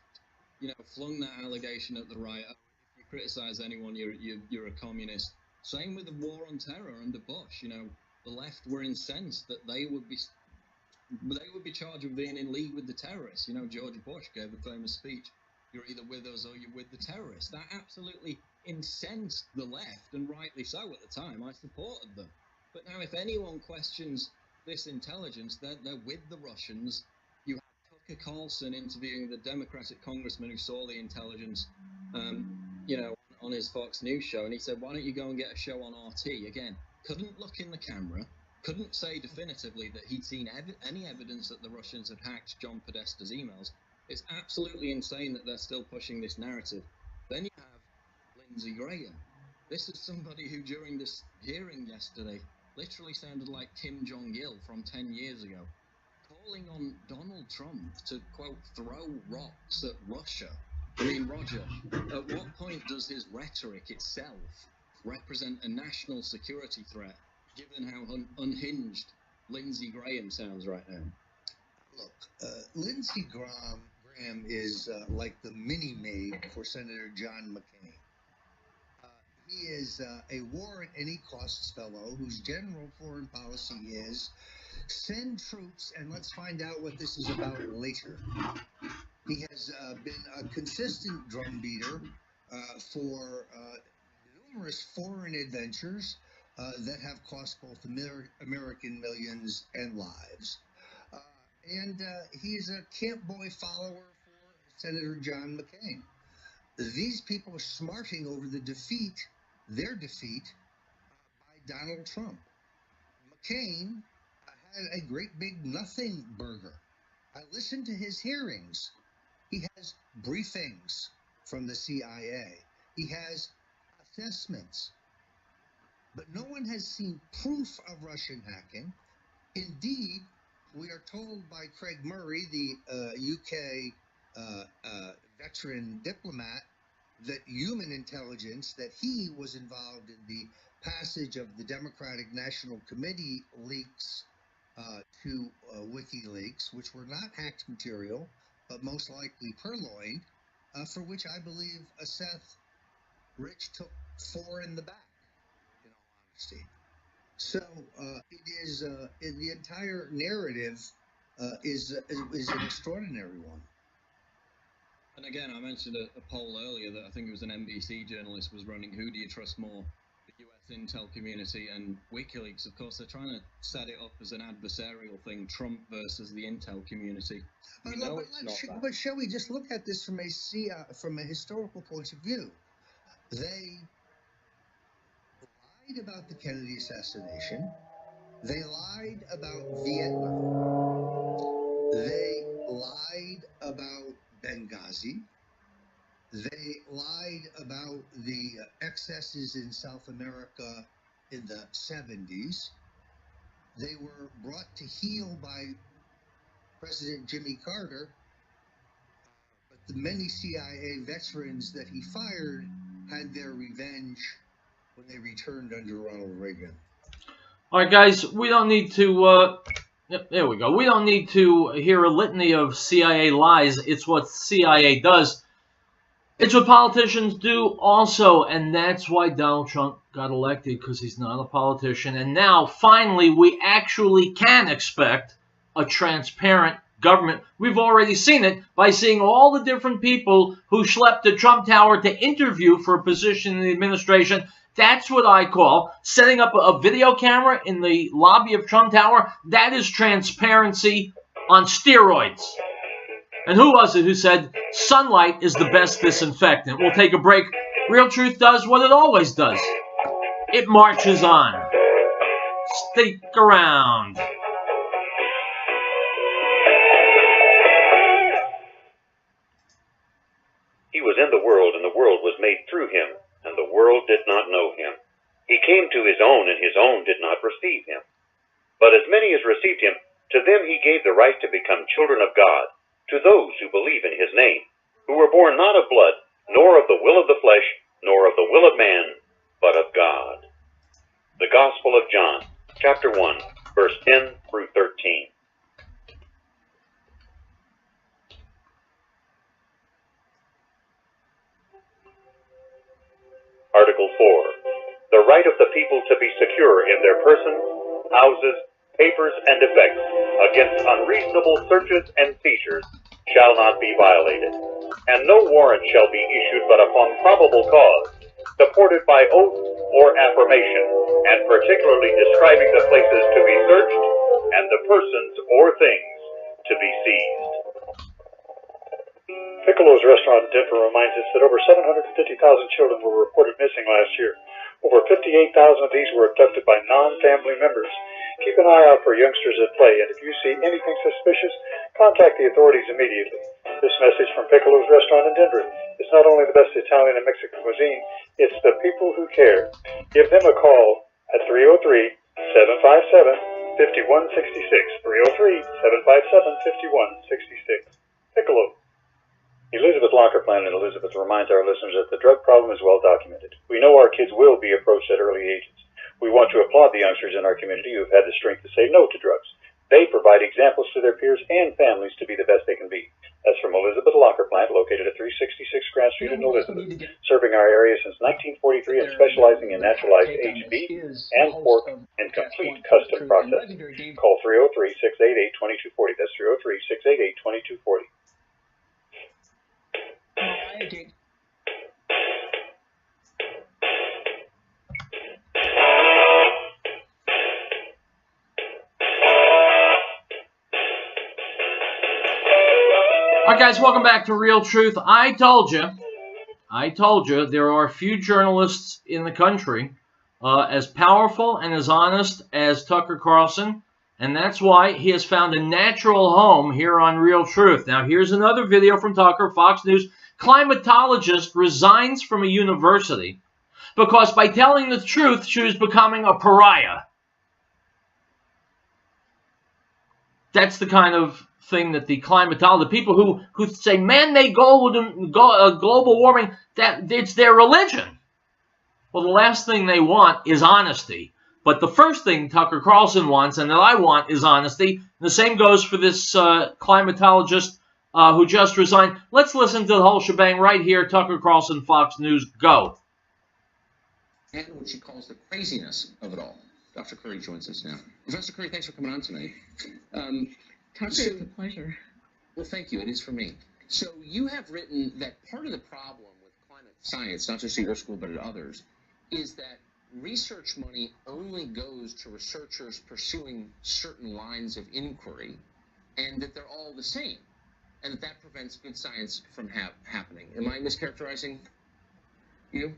S12: flung that allegation at the right. Oh, if you criticize anyone, you're a communist. Same with the war on terror under Bush. The left were incensed that they would be charged with being in league with the terrorists. George Bush gave a famous speech. You're either with us or you're with the terrorists. That absolutely incensed the left, and rightly so at the time. I supported them. But now if anyone questions this intelligence, they're with the Russians. You have Tucker Carlson interviewing the Democratic congressman who saw the intelligence, on his Fox News show, and he said, why don't you go and get a show on RT? Again, couldn't look in the camera, couldn't say definitively that he'd seen any evidence that the Russians had hacked John Podesta's emails. It's absolutely insane that they're still pushing this narrative. Then you have Lindsey Graham. This is somebody who, during this hearing yesterday, literally sounded like Kim Jong-il from 10 years ago, calling on Donald Trump to, quote, throw rocks at Russia. I mean, Roger, at what point does his rhetoric itself represent a national security threat, given how unhinged Lindsey Graham sounds right now?
S13: Look, Lindsey Graham is like the mini-me for Senator John McCain. He is a war at any costs fellow whose general foreign policy is send troops and let's find out what this is about later. He has been a consistent drumbeater for numerous foreign adventures that have cost both American millions and lives. And he is a camp boy follower for Senator John McCain. These people are smarting over their defeat by Donald Trump. McCain had a great big nothing burger. I listened to his hearings. He has briefings from the CIA. He has assessments. But no one has seen proof of Russian hacking. Indeed, we are told by Craig Murray, the UK veteran diplomat, that human intelligence, that he was involved in the passage of the Democratic National Committee leaks to WikiLeaks, which were not hacked material, but most likely purloined. for which I believe Seth Rich took 4 in the back, in all honesty. So it is the entire narrative is an extraordinary one.
S12: And again, I mentioned a poll earlier that I think it was an NBC journalist was running. Who do you trust more, the US intel community and WikiLeaks? Of course, they're trying to set it up as an adversarial thing, Trump versus the intel community.
S13: But shall we just look at this from a historical point of view? They lied about the Kennedy assassination. They lied about Vietnam. They lied about Benghazi. They lied about the excesses in South America in the 70s. They were brought to heel by President Jimmy Carter, but the many CIA veterans that he fired had their revenge when they returned under Ronald Reagan.
S1: All right, guys, we don't need to, there we go. We don't need to hear a litany of CIA lies. It's what CIA does. It's what politicians do also, and that's why Donald Trump got elected, because he's not a politician. And now, finally, we actually can expect a transparent government. We've already seen it by seeing all the different people who schlepped to Trump Tower to interview for a position in the administration. That's what I call setting up a video camera in the lobby of Trump Tower. That is transparency on steroids. And who was it who said sunlight is the best disinfectant? We'll take a break. Real Truth does what it always does. It marches on. Stick around.
S3: He was in the world, and the world was made through him, and the world did not know him. He came to his own, and his own did not receive him. But as many as received him, to them he gave the right to become children of God, to those who believe in his name, who were born not of blood, nor of the will of the flesh, nor of the will of man, but of God. The Gospel of John, chapter 1, verse 10 through 13. Article 4. The right of the people to be secure in their persons, houses, papers, and effects against unreasonable searches and seizures shall not be violated, and no warrant shall be issued but upon probable cause, supported by oath or affirmation, and particularly describing the places to be searched and the persons or things to be seized.
S11: Piccolo's restaurant in Denver reminds us that over 750,000 children were reported missing last year. Over 58,000 of these were abducted by non-family members. Keep an eye out for youngsters at play, and if you see anything suspicious, contact the authorities immediately. This message from Piccolo's restaurant in Denver is not only the best Italian and Mexican cuisine, it's the people who care. Give them a call at 303-757-5166. 303-757-5166. Piccolo.
S6: Elizabeth Locker Plan in Elizabeth reminds our listeners that the drug problem is well documented. We know our kids will be approached at early ages. We want to applaud the youngsters in our community who have had the strength to say no to drugs. They provide examples to their peers and families to be the best they can be. That's from Elizabeth Locker Plant, located at 366 Grand Street in Elizabeth, serving our area since 1943 and specializing in naturalized aged beef and pork and complete custom processing. Call 303-688-2240. That's 303-688-2240.
S1: All right, guys, welcome back to Real Truth. I told you, there are few journalists in the country as powerful and as honest as Tucker Carlson, and that's why he has found a natural home here on Real Truth. Now, here's another video from Tucker, Fox News. Climatologist resigns from a university because by telling the truth, she was becoming a pariah. That's the kind of thing that the climatologists, the people who say man-made global warming, that it's their religion. Well, the last thing they want is honesty. But the first thing Tucker Carlson wants and that I want is honesty. And the same goes for this climatologist who just resigned. Let's listen to the whole shebang right here. Tucker Carlson, Fox News, go.
S8: And what she calls the craziness of it all. Dr. Curry joins us now. Professor Curry, thanks for coming on tonight.
S14: Tucker, it's a pleasure.
S8: Well, thank you. It is for me. So you have written that part of the problem with climate science, not just at your school but at others, is that research money only goes to researchers pursuing certain lines of inquiry, and that they're all the same, and that prevents good science from happening. Am I mischaracterizing you?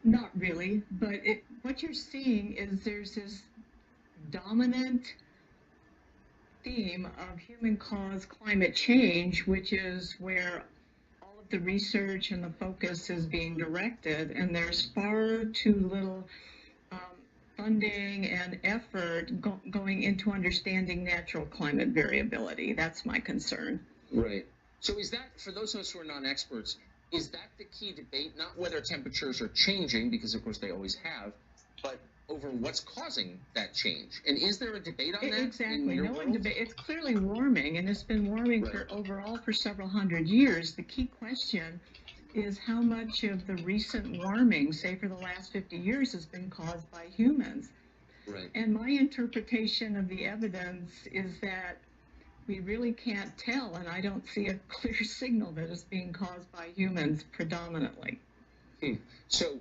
S14: Not really, but what you're seeing is there's this dominant theme of human-caused climate change, which is where all of the research and the focus is being directed, and there's far too little funding and effort going into understanding natural climate variability. That's my concern.
S8: Right. So is that, for those of us who are non-experts, is that the key debate? Not whether temperatures are changing, because of course they always have, but over what's causing that change. And is there a debate on that?
S14: Exactly. No one debate. It's clearly warming, and it's been warming for several hundred years. The key question is how much of the recent warming, say for the last 50 years, has been caused by humans.
S8: Right.
S14: And my interpretation of the evidence is that we really can't tell, and I don't see a clear signal that it's being caused by humans predominantly.
S8: So,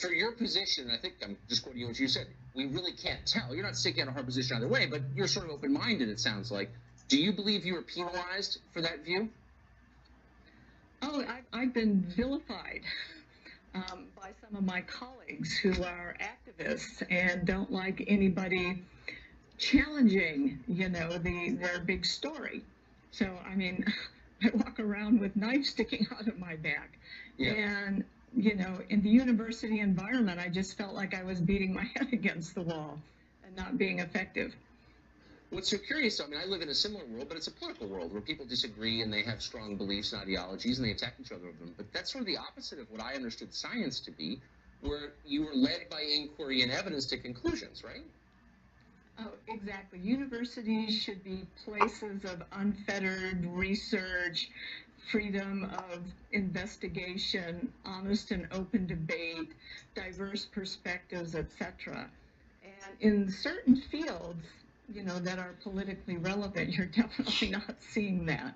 S8: for your position, I think I'm just quoting you what you said, we really can't tell. You're not sticking out a hard position either way, but you're sort of open-minded, it sounds like. Do you believe you were penalized for that view?
S14: Oh, I've been vilified by some of my colleagues who are activists and don't like anybody challenging, their big story. So, I mean, I walk around with knives sticking out of my back. Yeah. And, in the university environment, I just felt like I was beating my head against the wall and not being effective.
S8: What's so curious, I mean, I live in a similar world, but it's a political world where people disagree and they have strong beliefs and ideologies and they attack each other with them. But that's sort of the opposite of what I understood science to be, where you were led by inquiry and evidence to conclusions, right?
S14: Oh, exactly. Universities should be places of unfettered research, freedom of investigation, honest and open debate, diverse perspectives, etc. And in certain fields, that are politically relevant, you're definitely not seeing that.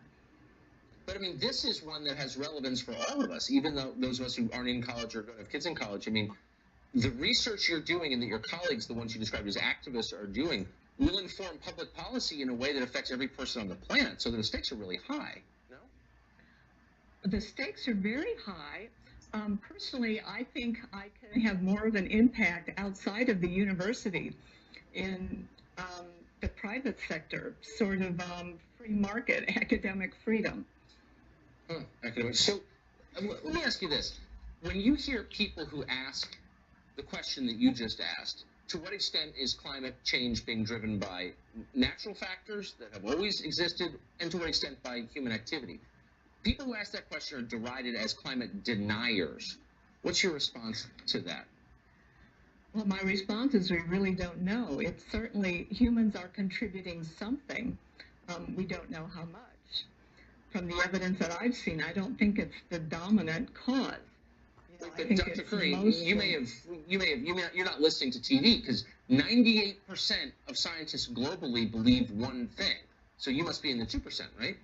S8: But I mean, this is one that has relevance for all of us, even though those of us who aren't in college or don't have kids in college. I mean, the research you're doing and that your colleagues, the ones you described as activists, are doing, will inform public policy in a way that affects every person on the planet. So the stakes are really high, no?
S14: The stakes are very high. Personally, I think I can have more of an impact outside of the university in the private sector, sort of free market, academic freedom.
S8: Academic. So let me ask you this. When you hear people who ask the question that you just asked, to what extent is climate change being driven by natural factors that have always existed, and to what extent by human activity? People who ask that question are derided as climate deniers. What's your response to that?
S14: Well, my response is we really don't know. It's certainly humans are contributing something. We don't know how much. From the evidence that I've seen, I don't think it's the dominant cause.
S8: But Dr. Curry, you're not listening to TV, because 98% of scientists globally believe one thing. So you must be in the 2%, right?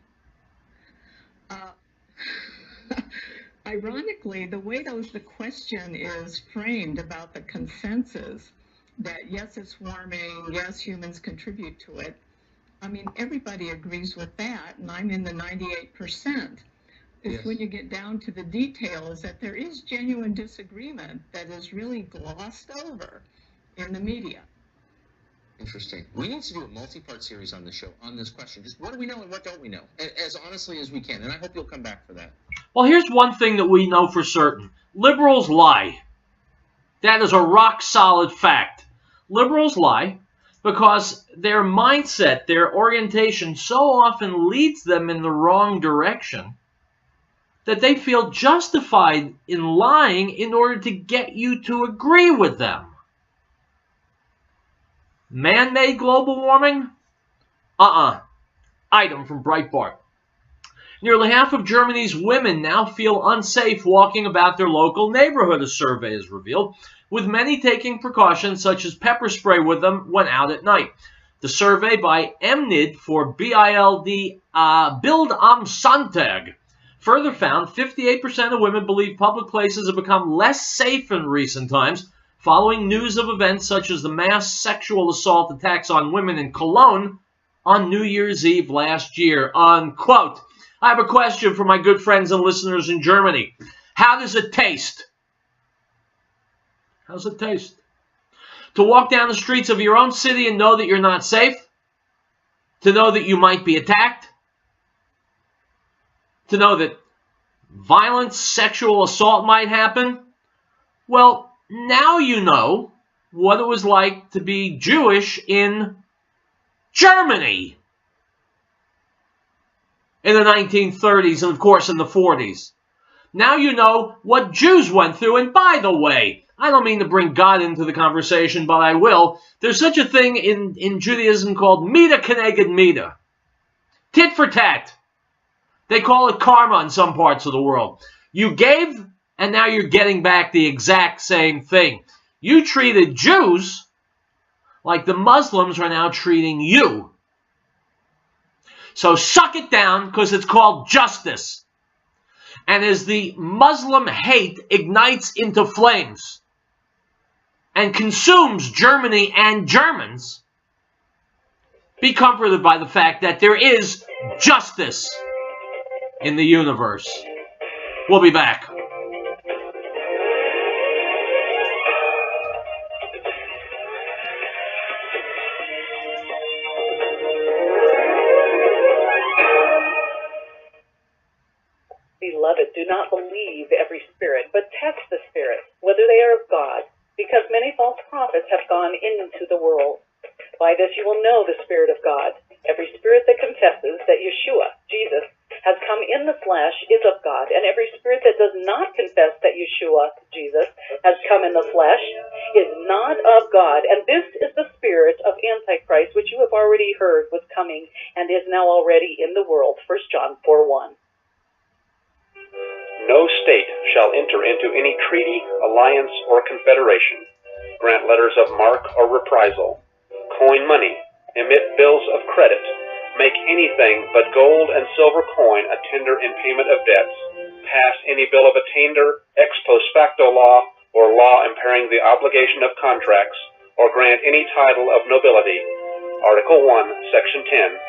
S14: Ironically, the way the question is framed about the consensus that yes, it's warming, yes, humans contribute to it. I mean, everybody agrees with that, and I'm in the 98%. It's when you get down to the details that there is genuine disagreement that is really glossed over in the media.
S8: Interesting. We need to do a multi-part series on the show on this question. Just what do we know and what don't we know? As honestly as we can. And I hope you'll come back for that.
S1: Well, here's one thing that we know for certain. Liberals lie. That is a rock-solid fact. Liberals lie because their mindset, their orientation so often leads them in the wrong direction that they feel justified in lying in order to get you to agree with them. Man-made global warming? Item from Breitbart. Nearly half of Germany's women now feel unsafe walking about their local neighborhood, a survey has revealed, with many taking precautions such as pepper spray with them when out at night. The survey by MNID for Bild am Sonntag further found 58% of women believe public places have become less safe in recent times following news of events such as the mass sexual assault attacks on women in Cologne on New Year's Eve last year, unquote. I have a question for my good friends and listeners in Germany. How does it taste? How's it taste? To walk down the streets of your own city and know that you're not safe? To know that you might be attacked? To know that violence, sexual assault might happen? Well, now you know what it was like to be Jewish in Germany in the 1930s and, of course, in the 40s. Now you know what Jews went through. And by the way, I don't mean to bring God into the conversation, but I will. There's such a thing in Judaism called mida keneged mida. Tit for tat. They call it karma in some parts of the world. You gave, and now you're getting back the exact same thing. You treated Jews like the Muslims are now treating you. So suck it down, because it's called justice. And as the Muslim hate ignites into flames and consumes Germany and Germans, be comforted by the fact that there is justice in the universe. We'll be back.
S10: Beloved, do not believe every spirit, but test the spirits, whether they are of God, because many false prophets have gone into the world. By this you will know the Spirit of God. Every spirit that confesses that Yeshua, Jesus, has come in the flesh is of God, and every spirit that does not confess that Yeshua, Jesus, has come in the flesh is not of God. And this is the spirit of Antichrist, which you have already heard was coming and is now already in the world. 1 John 4:1.
S3: No state shall enter into any treaty, alliance, or confederation, grant letters of marque or reprisal, coin money, emit bills of credit, make anything but gold and silver coin a tender in payment of debts, pass any bill of attainder, ex post facto law, or law impairing the obligation of contracts, or grant any title of nobility. Article 1, Section 10.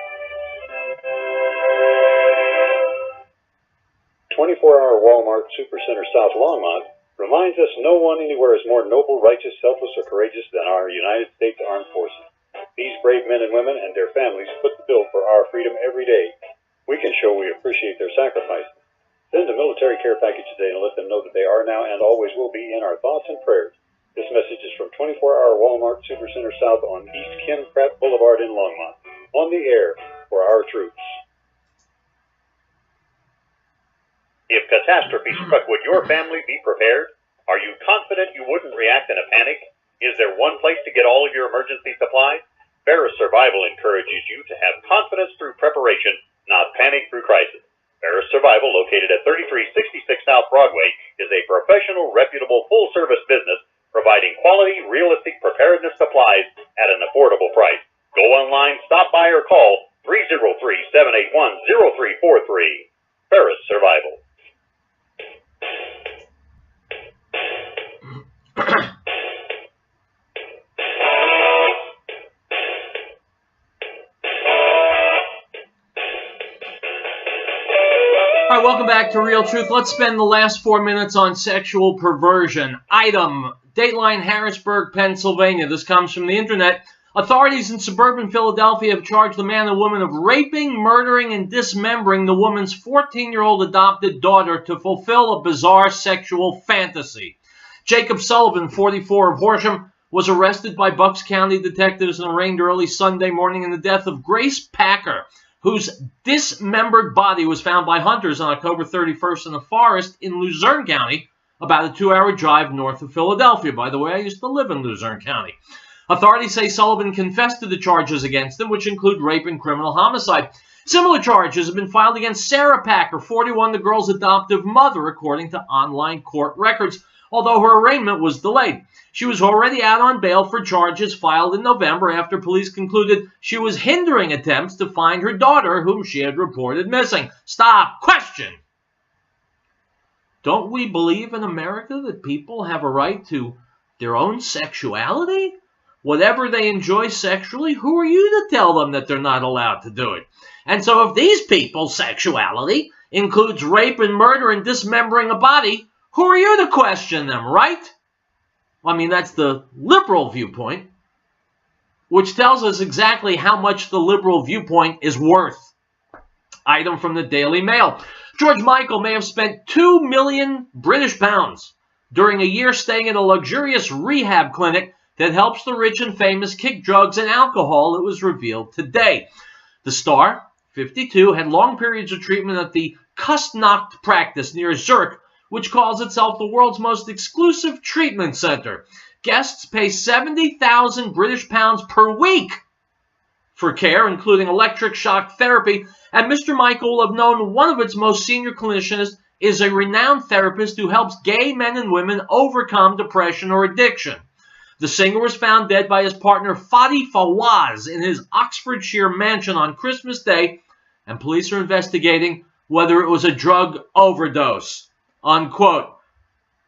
S6: 24-hour Walmart Supercenter South Longmont reminds us no one anywhere is more noble, righteous, selfless, or courageous than our United States Armed Forces. These brave men and women and their families foot the bill for our freedom every day. We can show we appreciate their sacrifices. Send a military care package today and let them know that they are now and always will be in our thoughts and prayers. This message is from 24-hour Walmart Supercenter South on East Ken Pratt Boulevard in Longmont. On the air for our troops.
S15: If catastrophe struck, would your family be prepared? Are you confident you wouldn't react in a panic? Is there one place to get all of your emergency supplies? Ferris Survival encourages you to have confidence through preparation, not panic through crisis. Ferris Survival, located at 3366 South Broadway, is a professional, reputable, full-service business providing quality, realistic preparedness supplies at an affordable price. Go online, stop by, or call 303-781-0343. Ferris Survival.
S1: All right, welcome back to Riell Truth. Let's spend the last 4 minutes on sexual perversion. Item, Dateline, Harrisburg, Pennsylvania. This comes from the internet. Authorities in suburban Philadelphia have charged the man and woman of raping, murdering, and dismembering the woman's 14-year-old adopted daughter to fulfill a bizarre sexual fantasy. Jacob Sullivan, 44, of Horsham, was arrested by Bucks County detectives and arraigned early Sunday morning in the death of Grace Packer, whose dismembered body was found by hunters on October 31st in a forest in Luzerne County, about a 2-hour drive north of Philadelphia. By the way, I used to live in Luzerne County. Authorities say Sullivan confessed to the charges against him, which include rape and criminal homicide. Similar charges have been filed against Sarah Packer, 41, the girl's adoptive mother, according to online court records, although her arraignment was delayed. She was already out on bail for charges filed in November after police concluded she was hindering attempts to find her daughter, whom she had reported missing. Stop. Question. Don't we believe in America that people have a right to their own sexuality? Whatever they enjoy sexually, who are you to tell them that they're not allowed to do it? And so if these people's sexuality includes rape and murder and dismembering a body, who are you to question them, right? I mean, that's the liberal viewpoint, which tells us exactly how much the liberal viewpoint is worth. Item from the Daily Mail. George Michael may have spent 2 million British pounds during a year staying at a luxurious rehab clinic that helps the rich and famous kick drugs and alcohol, it was revealed today. The star, 52, had long periods of treatment at the Kustnacht practice near Zurich, which calls itself the world's most exclusive treatment center. Guests pay 70,000 British pounds per week for care, including electric shock therapy, and Mr. Michael will have known one of its most senior clinicians is a renowned therapist who helps gay men and women overcome depression or addiction. The singer was found dead by his partner Fadi Fawaz in his Oxfordshire mansion on Christmas Day, and police are investigating whether it was a drug overdose. Unquote.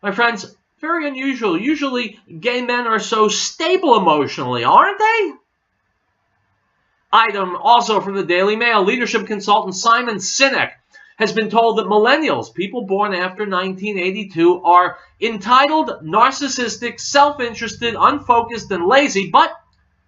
S1: My friends, very unusual. Usually gay men are so stable emotionally, aren't they? Item also from the Daily Mail. Leadership consultant Simon Sinek has been told that millennials, people born after 1982, are entitled, narcissistic, self-interested, unfocused, and lazy, but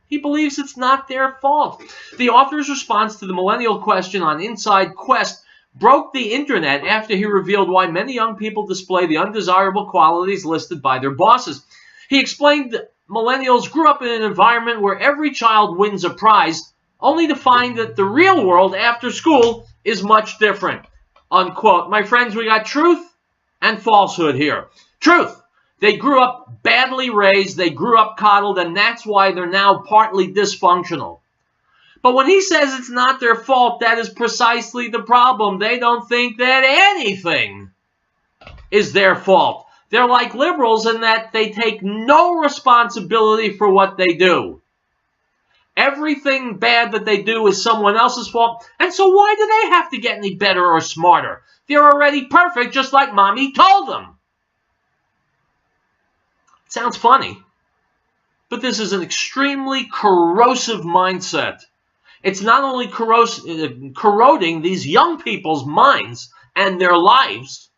S1: he believes it's not their fault. The author's response to the millennial question on Inside Quest broke the internet after he revealed why many young people display the undesirable qualities listed by their bosses. He explained that millennials grew up in an environment where every child wins a prize, only to find that the real world after school is much different. Unquote. My friends, we got truth and falsehood here. Truth. They grew up badly raised, they grew up coddled, and that's why they're now partly dysfunctional. But when he says it's not their fault, that is precisely the problem. They don't think that anything is their fault. They're like liberals in that they take no responsibility for what they do. Everything bad that they do is someone else's fault, and so why do they have to get any better or smarter? They're already perfect, just like mommy told them. It sounds funny, but this is an extremely corrosive mindset. It's not only corroding these young people's minds and their lives,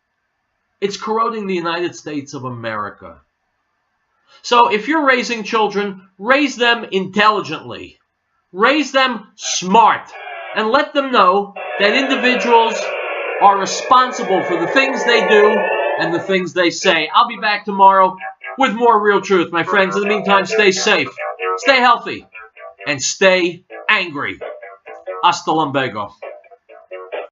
S1: it's corroding the United States of America. So if you're raising children, raise them intelligently. Raise them smart. And let them know that individuals are responsible for the things they do and the things they say. I'll be back tomorrow with more Real Truth, my friends. In the meantime, stay safe, stay healthy, and stay angry. Hasta luego.